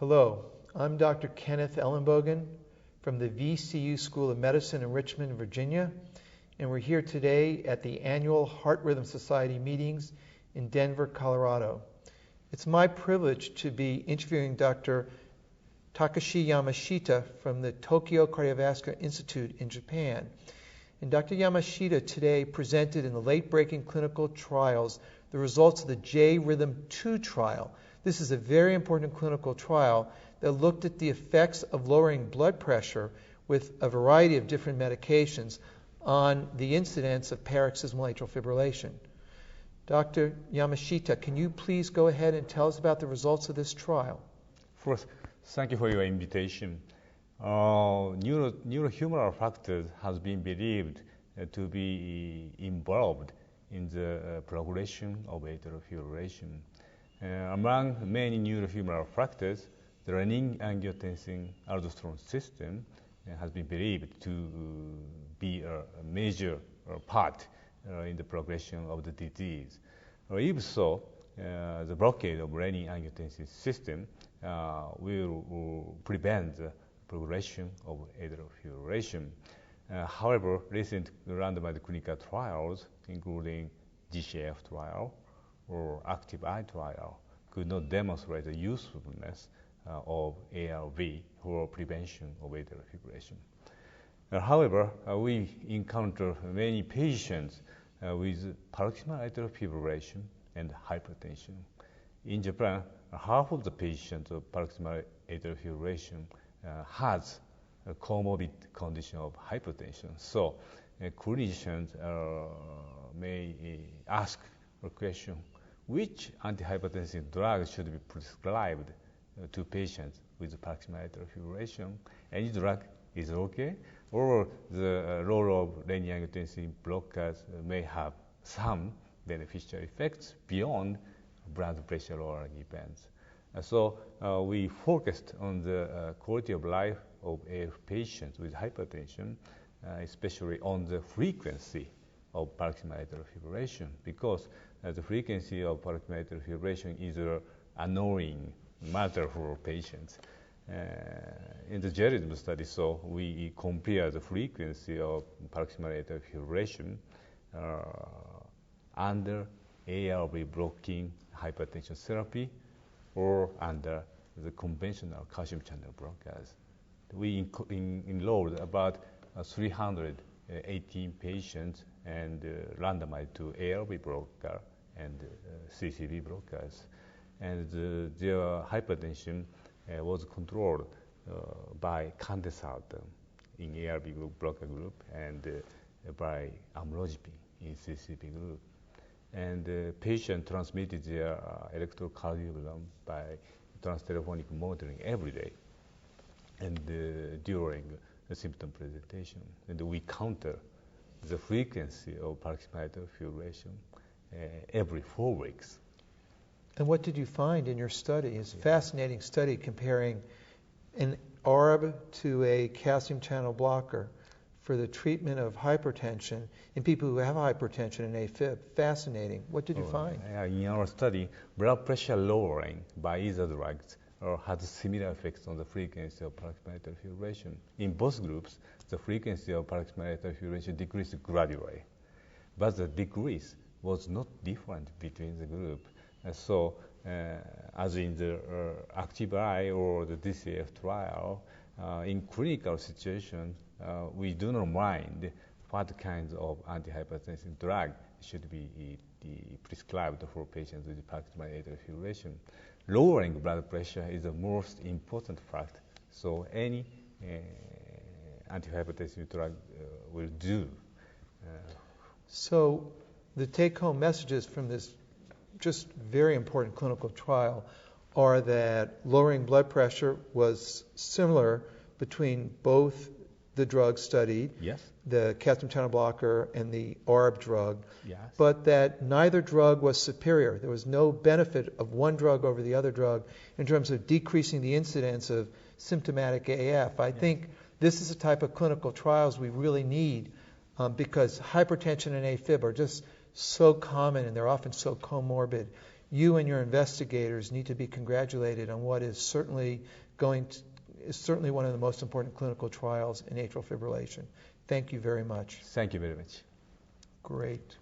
Hello, I'm Dr. Kenneth Ellenbogen from the VCU School of Medicine in Richmond, Virginia, and we're here today at the annual Heart Rhythm Society meetings in Denver, Colorado. It's my privilege to be interviewing Dr. Takashi Yamashita from the Tokyo Cardiovascular Institute in Japan. And Dr. Yamashita today presented in the late-breaking clinical trials the results of the J-Rhythm 2 trial. This is a very important clinical trial that looked at the effects of lowering blood pressure with a variety of different medications on the incidence of paroxysmal atrial fibrillation. Dr. Yamashita, can you please go ahead and tell us about the results of this trial? First, thank you for your invitation. Neurohumoral factors has been believed to be involved in the progression of atrial fibrillation. Among many neurohumoral factors, the renin-angiotensin-aldosterone system has been believed to be a major part in the progression of the disease. If so, the blockade of renin-angiotensin system will prevent the progression of atrial fibrillation. However, recent randomized clinical trials, including GCF trial or ACTIVE-I trial, could not demonstrate the usefulness of ARB for prevention of atrial fibrillation. However, we encounter many patients with paroxysmal atrial fibrillation and hypertension. In Japan, half of the patients of paroxysmal atrial fibrillation has a comorbid condition of hypertension. So clinicians may ask a question, which antihypertensive drug should be prescribed to patients with paroxysmal atrial fibrillation? Any drug is okay, or the role of renin-angiotensin blockers may have some beneficial effects beyond blood pressure lowering events. So we focused on the quality of life of AF patients with hypertension, especially on the frequency of paroxysmal atrial fibrillation, because the frequency of paroxysmal atrial fibrillation is an annoying matter for patients. In the J-Rhythm study, so we compare the frequency of paroxysmal atrial fibrillation under ARB blocking hypertension therapy or under the conventional calcium channel blockers. We enrolled about 318 patients and randomized to ARB blocker and CCB blockers. And their hypertension was controlled by candesartan in ARB blocker group and by amlodipine in CCB group. And the patient transmitted their electrocardiogram by transtelephonic monitoring every day and during the symptom presentation. And we counter the frequency of paroxysmal atrial fibrillation every 4 weeks. And what did you find in your study? It's a fascinating study comparing an ARB to a calcium channel blocker for the treatment of hypertension in people who have hypertension and AFib. Fascinating. What did you find? In our study, blood pressure lowering by either drugs had similar effects on the frequency of paroxysmal atrial fibrillation. In both groups, the frequency of paroxysmal atrial fibrillation decreased gradually, but the decrease was not different between the group. So, as in the ACTIVE-I or the DCF trial, in clinical situations, we do not mind what kinds of antihypertensive drug should be prescribed for patients with paroxysmal atrial fibrillation. Lowering blood pressure is the most important fact, so any antihypertensive drug will do. So the take-home messages from this just very important clinical trial are that lowering blood pressure was similar between both the drugs studied, yes, the calcium channel blocker and the ARB drug, yes, but that neither drug was superior. There was no benefit of one drug over the other drug in terms of decreasing the incidence of symptomatic AF. I think this is the type of clinical trials we really need because hypertension and AFib are just so common and they're often so comorbid. you and your investigators need to be congratulated on what is certainly one of the most important clinical trials in atrial fibrillation. Thank you very much. Thank you very much. Great.